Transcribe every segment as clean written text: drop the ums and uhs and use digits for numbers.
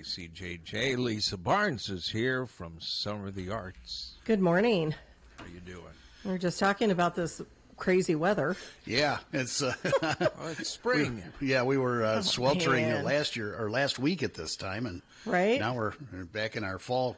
KCJJ. Lisa Barnes is here from Summer of the Arts. Good morning. How you doing? We were just talking about this crazy weather. Yeah, it's it's spring. We were sweltering man. last week at this time, and Right? now we're back in our fall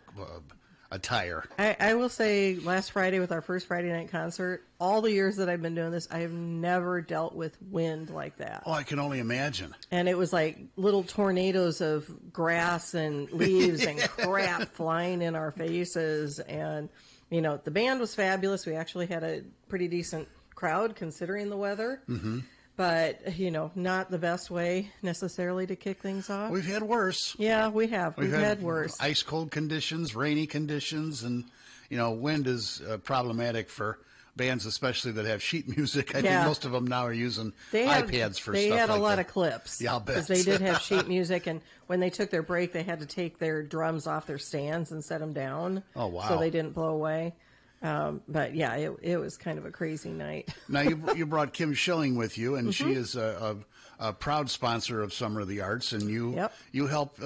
attire. I will say last Friday with our first Friday night concert, all the years that I've been doing this, I have never dealt with wind like that. Oh, I can only imagine. And it was like little tornadoes of grass and leaves and crap flying in our faces. And, you know, the band was fabulous. We actually had a pretty decent crowd considering the weather. Mm-hmm. But, you know, not the best way necessarily to kick things off. We've had worse. Yeah, we have. We've had worse. Ice cold conditions, rainy conditions, and, you know, wind is problematic for bands, especially that have sheet music. I think most of them now are using iPads for stuff like that. They had a lot of clips. Yeah, I'll bet. Because they did have sheet music, and when they took their break, they had to take their drums off their stands and set them down. Oh, wow. So they didn't blow away. But yeah, it was kind of a crazy night. Now you brought Kim Schilling with you, and she is a proud sponsor of Summer of the Arts, and you help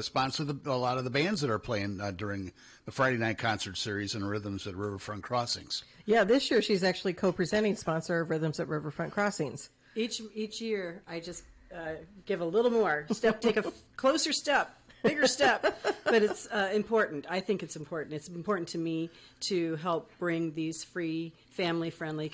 sponsor a lot of the bands that are playing during the Friday night concert series and Rhythms at Riverfront Crossings. Yeah, this year she's actually co-presenting sponsor of Rhythms at Riverfront Crossings. Each year, I just give a little more take a closer step. Bigger step, but it's important. I think it's important. It's important to me to help bring these free, family-friendly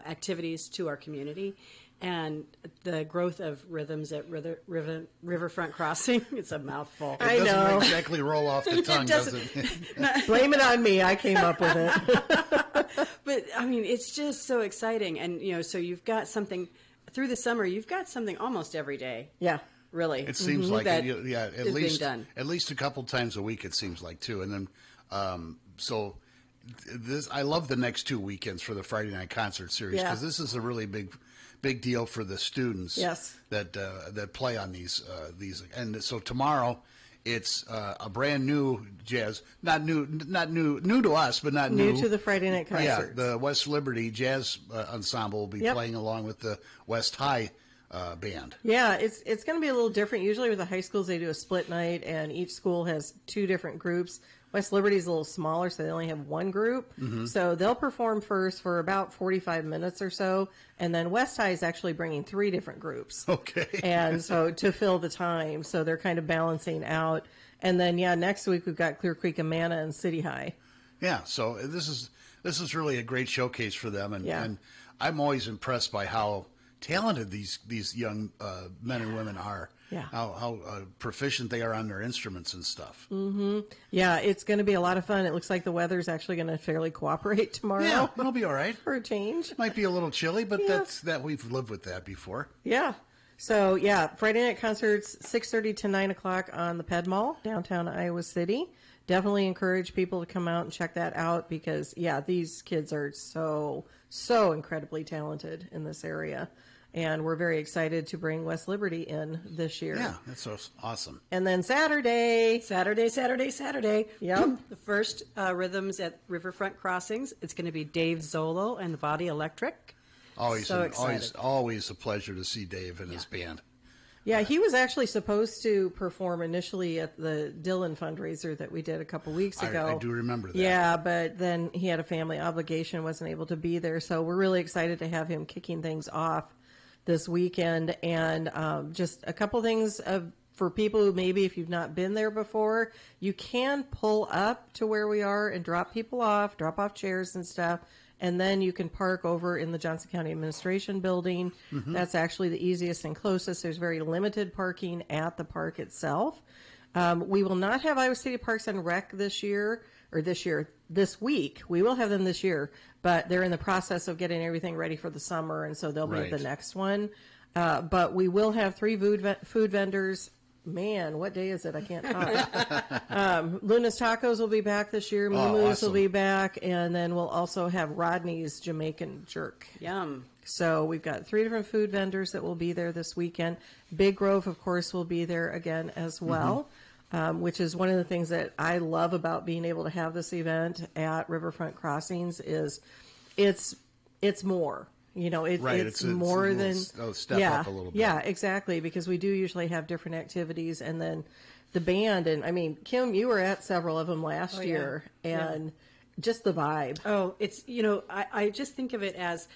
activities to our community. And the growth of Rhythms at Riverfront Crossing, it's a mouthful. It doesn't exactly roll off the tongue, does it? Blame it on me. I came up with it. But, I mean, it's just so exciting. And, you know, so you've got something, through the summer, you've got something almost every day. Yeah. Really, it seems like that at least a couple times a week. It seems like too, and then I love the next 2 weekends for the Friday night concert series because this is a really big deal for the students. Yes. that play on these and so tomorrow it's a brand new jazz, not new to us, but not new to the Friday night concert. Yeah, the West Liberty Jazz Ensemble will be playing along with the West High band. Yeah, it's going to be a little different. Usually with the high schools, they do a split night, and each school has two different groups. West Liberty is a little smaller, so they only have one group. Mm-hmm. So they'll perform first for about 45 minutes or so, and then West High is actually bringing three different groups. Okay. And so to fill the time, so they're kind of balancing out. And then, next week we've got Clear Creek Amana and City High. Yeah, so this is really a great showcase for them, and I'm always impressed by how talented these young men and women are. Yeah. How proficient they are on their instruments and stuff. Mm-hmm. Yeah, it's going to be a lot of fun. It looks like the weather's actually going to fairly cooperate tomorrow. Yeah, it'll be all right. For a change. Might be a little chilly, but that we've lived with that before. Yeah. So, Friday night concerts, 6:30 to 9 o'clock on the Ped Mall, downtown Iowa City. Definitely encourage people to come out and check that out because, these kids are so incredibly talented in this area. And we're very excited to bring West Liberty in this year. Yeah, that's so awesome. And then Saturday. Yep. The first Rhythms at Riverfront Crossings. It's going to be Dave Zolo and the Body Electric. Always a pleasure to see Dave and his band. Yeah, he was actually supposed to perform initially at the Dillon fundraiser that we did a couple weeks ago. I do remember that. Yeah, but then he had a family obligation, wasn't able to be there. So we're really excited to have him kicking things off this weekend. And just a couple things for people who maybe if you've not been there before, you can pull up to where we are and drop off chairs and stuff. And then you can park over in the Johnson County Administration Building. Mm-hmm. That's actually the easiest and closest. There's very limited parking at the park itself. We will not have Iowa City Parks and Rec this week. We will have them this year, but they're in the process of getting everything ready for the summer, and so they'll be at the next one. But we will have three food vendors. Man, what day is it? I can't talk. Luna's Tacos will be back this year. Moomoo's will be back. And then we'll also have Rodney's Jamaican Jerk. Yum. So we've got three different food vendors that will be there this weekend. Big Grove, of course, will be there again as well, which is one of the things that I love about being able to have this event at Riverfront Crossings is it's more. It's more than step up a little bit. Yeah, exactly. Because we do usually have different activities, and then the band. And I mean, Kim, you were at several of them last year, and just the vibe. Oh, it's I just think of it as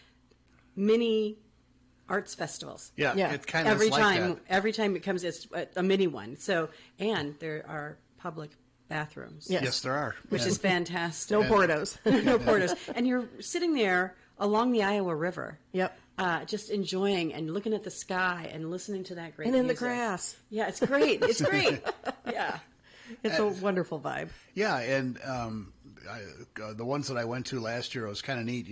mini arts festivals. Yeah, it kind of every like time. that. Every time it comes, it's a mini one. So, and there are public bathrooms. Yes, there are, which is fantastic. No portos. No portos. And you're sitting there along the Iowa River. Yep. Just enjoying and looking at the sky and listening to that great And in music. the grass. Yeah, it's great. It's great. Yeah. It's a wonderful vibe. Yeah, and the ones that I went to last year, it was kind of neat.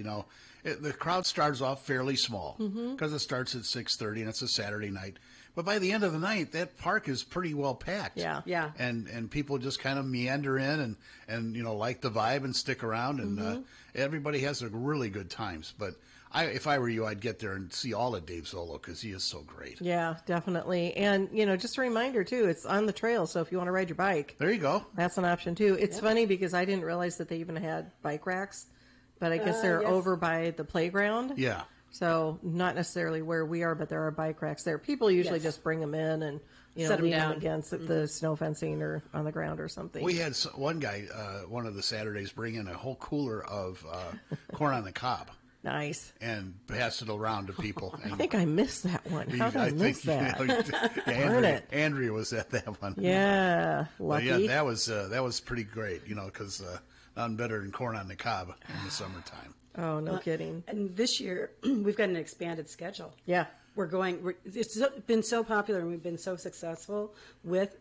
The crowd starts off fairly small because it starts at 6:30 and it's a Saturday night. But by the end of the night, that park is pretty well packed. Yeah. Yeah. And people just kind of meander in and like the vibe and stick around, and everybody has a really good times. But if I were you, I'd get there and see all of Dave Zolo because he is so great. Yeah, definitely. And, just a reminder, too, it's on the trail. So if you want to ride your bike, There you go. that's an option, too. It's funny because I didn't realize that they even had bike racks, but I guess they're yes. over by the playground. Yeah. So not necessarily where we are, but there are bike racks there. People usually Yes. just bring them in and, Set 'em lean them down. against the snow fencing or on the ground or something. We had one guy, one of the Saturdays, bring in a whole cooler of corn on the cob Nice. and pass it around to people. I think I missed that one. How did I miss that? Darn it. Andrea was at that one. Yeah, But lucky. yeah, that was pretty great, because nothing better than corn on the cob in the summertime. Oh, no kidding. And this year, we've got an expanded schedule. Yeah. It's been so popular and we've been so successful with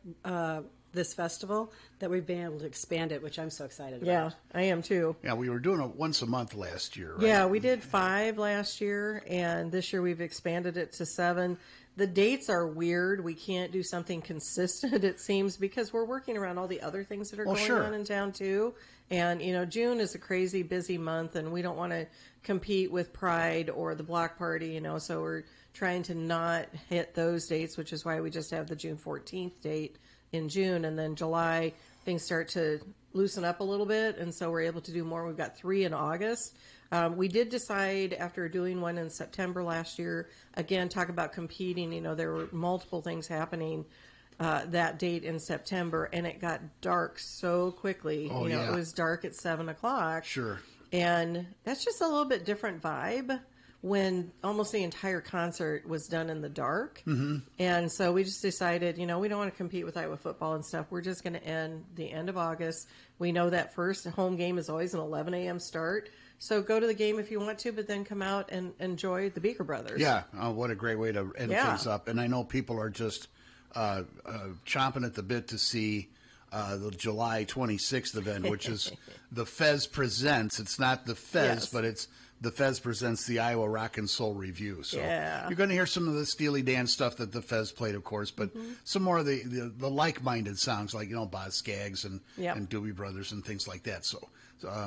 this festival that we've been able to expand it, which I'm so excited Yeah, about. I am too. Yeah, we were doing it once a month last year, right? Yeah, we did 5 last year, and this year we've expanded it to 7. The dates are weird. We can't do something consistent, it seems, because we're working around all the other things that are going sure. on in town, too. And, June is a crazy busy month, and we don't want to compete with Pride or the Block Party, so we're trying to not hit those dates, which is why we just have the June 14th date in June, and then July, things start to loosen up a little bit, and so we're able to do more. We've got 3 in August. We did decide after doing one in September last year, again, talk about competing. There were multiple things happening that date in September, and it got dark so quickly. Oh, yeah. It was dark at 7 o'clock. Sure. And that's just a little bit different vibe when almost the entire concert was done in the dark. Mm-hmm. And so we just decided, we don't want to compete with Iowa football and stuff. We're just going to end the end of August. We know that first home game is always an 11 a.m. start. So go to the game if you want to, but then come out and enjoy the Beaker Brothers. Yeah, what a great way to end things up. And I know people are just chomping at the bit to see the July 26th event, which is the Fez Presents. It's not the Fez, Yes. but it's the Fez Presents the Iowa Rock and Soul Review. So Yeah. you're going to hear some of the Steely Dan stuff that the Fez played, of course, but some more of the like-minded songs like, Boz Scaggs and Doobie Brothers and things like that. So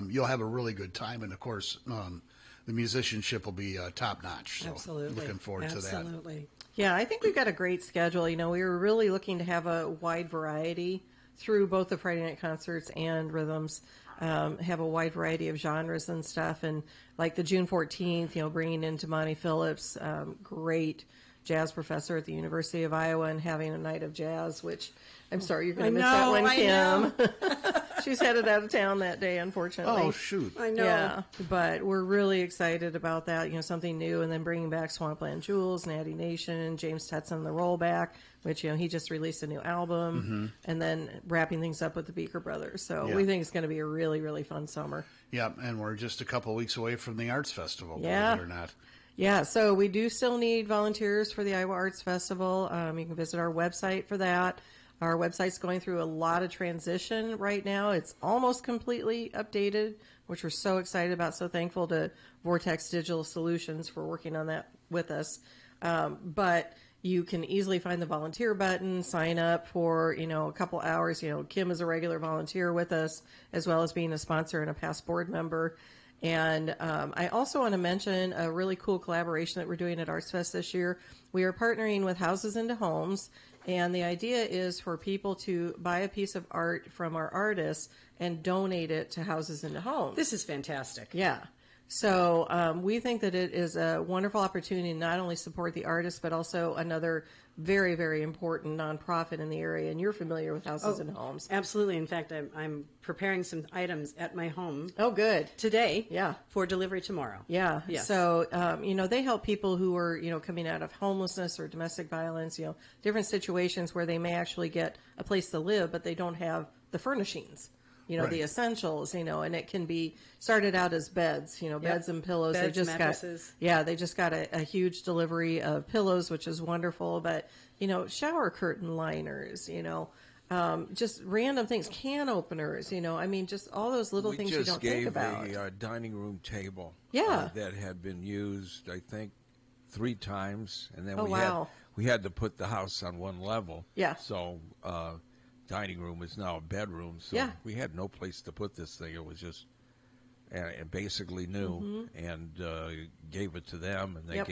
you'll have a really good time. And, of course, the musicianship will be top-notch. So Absolutely. looking forward to that. Absolutely. Yeah, I think we've got a great schedule. We were really looking to have a wide variety through both the Friday night concerts and rhythms, have a wide variety of genres and stuff. And like the June 14th, bringing in Damani Phillips, great jazz professor at the University of Iowa, and having a night of jazz, which I'm sorry you're going to miss that one, Kim. She's headed out of town that day, unfortunately. Oh, shoot. I know. Yeah, but we're really excited about that, something new, and then bringing back Swampland Jewels, Natty Nation, James Tetson, the Rollback, which, he just released a new album, and then wrapping things up with the Beaker Brothers. So Yeah. we think it's going to be a really, really fun summer. Yeah, and we're just a couple weeks away from the Arts Festival, Yeah. believe it or not. Yeah, so we do still need volunteers for the Iowa Arts Festival. You can visit our website for that. Our website's going through a lot of transition right now. It's almost completely updated, which we're so excited about. So thankful to Vortex Digital Solutions for working on that with us. But you can easily find the volunteer button, sign up for, a couple hours. Kim is a regular volunteer with us, as well as being a sponsor and a past board member. And I also want to mention a really cool collaboration that we're doing at Arts Fest this year. We are partnering with Houses into Homes, and the idea is for people to buy a piece of art from our artists and donate it to Houses into Homes. This is fantastic. Yeah. So we think that it is a wonderful opportunity to not only support the artists, but also another very, very important nonprofit in the area. And you're familiar with Houses and Homes. Absolutely. In fact, I'm preparing some items at my home. Oh, good. Today. Yeah. For delivery tomorrow. Yeah. Yes. So, they help people who are, coming out of homelessness or domestic violence, different situations where they may actually get a place to live, but they don't have the furnishings. Right. The essentials, and it can be started out as beds, beds and pillows. Beds, they just mattresses. they just got a huge delivery of pillows, which is wonderful. But, shower curtain liners, just random things, can openers, just all those little things you don't think about. We just gave a dining room table that had been used, I think, 3 times. And then we had to put the house on one level. Yeah. So, dining room is now a bedroom, so we had no place to put this thing. It was just and basically new, and gave it to them, and they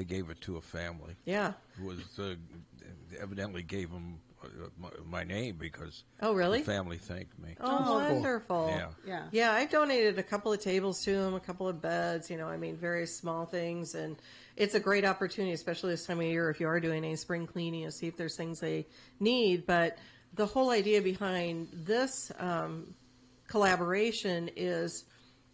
gave it to a family. Yeah, who was evidently gave them my name because really? The family thanked me. Oh, wonderful! Yeah. Yeah. I've donated a couple of tables to them, a couple of beds. Very small things, and it's a great opportunity, especially this time of year, if you are doing any spring cleaning, to see if there's things they need. But the whole idea behind this collaboration is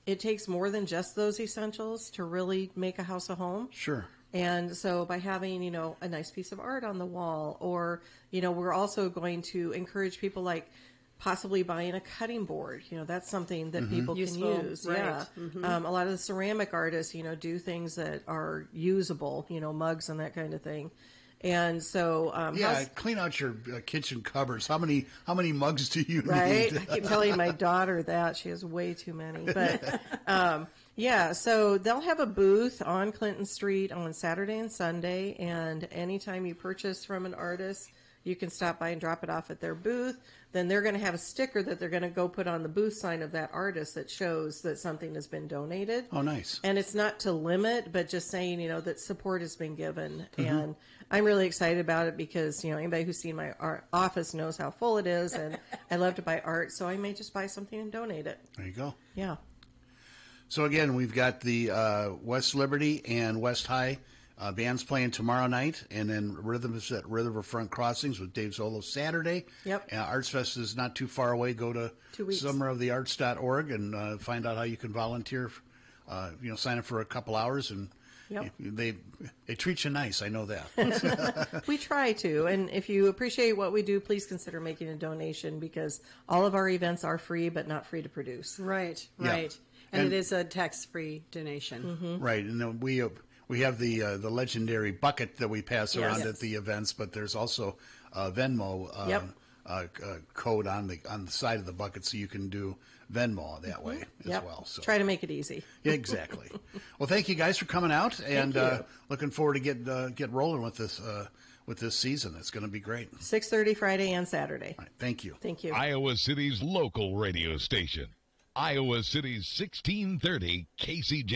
it takes more than just those essentials to really make a house a home. Sure. And so by having, a nice piece of art on the wall, or, we're also going to encourage people like possibly buying a cutting board. That's something that people Useful, can use. right. Yeah. A lot of the ceramic artists, do things that are usable, mugs and that kind of thing. And so, clean out your kitchen cupboards. How many mugs do you right? need? I keep telling my daughter that she has way too many. But so they'll have a booth on Clinton Street on Saturday and Sunday, and anytime you purchase from an artist, you can stop by and drop it off at their booth. Then they're going to have a sticker that they're going to go put on the booth sign of that artist that shows that something has been donated. Oh, nice. And it's not to limit, but just saying, that support has been given. And I'm really excited about it because, anybody who's seen my art office knows how full it is, and I love to buy art, so I may just buy something and donate it. There you go. Yeah. So again, we've got the West Liberty and West High bands playing tomorrow night, and then Rhythm is at Riverfront Crossings with Dave Zolo Saturday. Yep. Arts Fest is not too far away. Go to 2 weeks. summerofthearts.org and find out how you can volunteer. Sign up for a couple hours, and they treat you nice. I know that. We try to, and if you appreciate what we do, please consider making a donation because all of our events are free, but not free to produce. Right. Yeah. And it is a tax-free donation. Right, and then we have the legendary bucket that we pass around Yes. at the events, but there's also a Venmo code on the side of the bucket, so you can do Venmo that way as well. So Try to make it easy. yeah, exactly. Well, thank you guys for coming out, and looking forward to get rolling with this season. It's going to be great. 6:30 Friday and Saturday. All right, thank you. Thank you. Iowa City's local radio station. Iowa City's 1630 KCJ.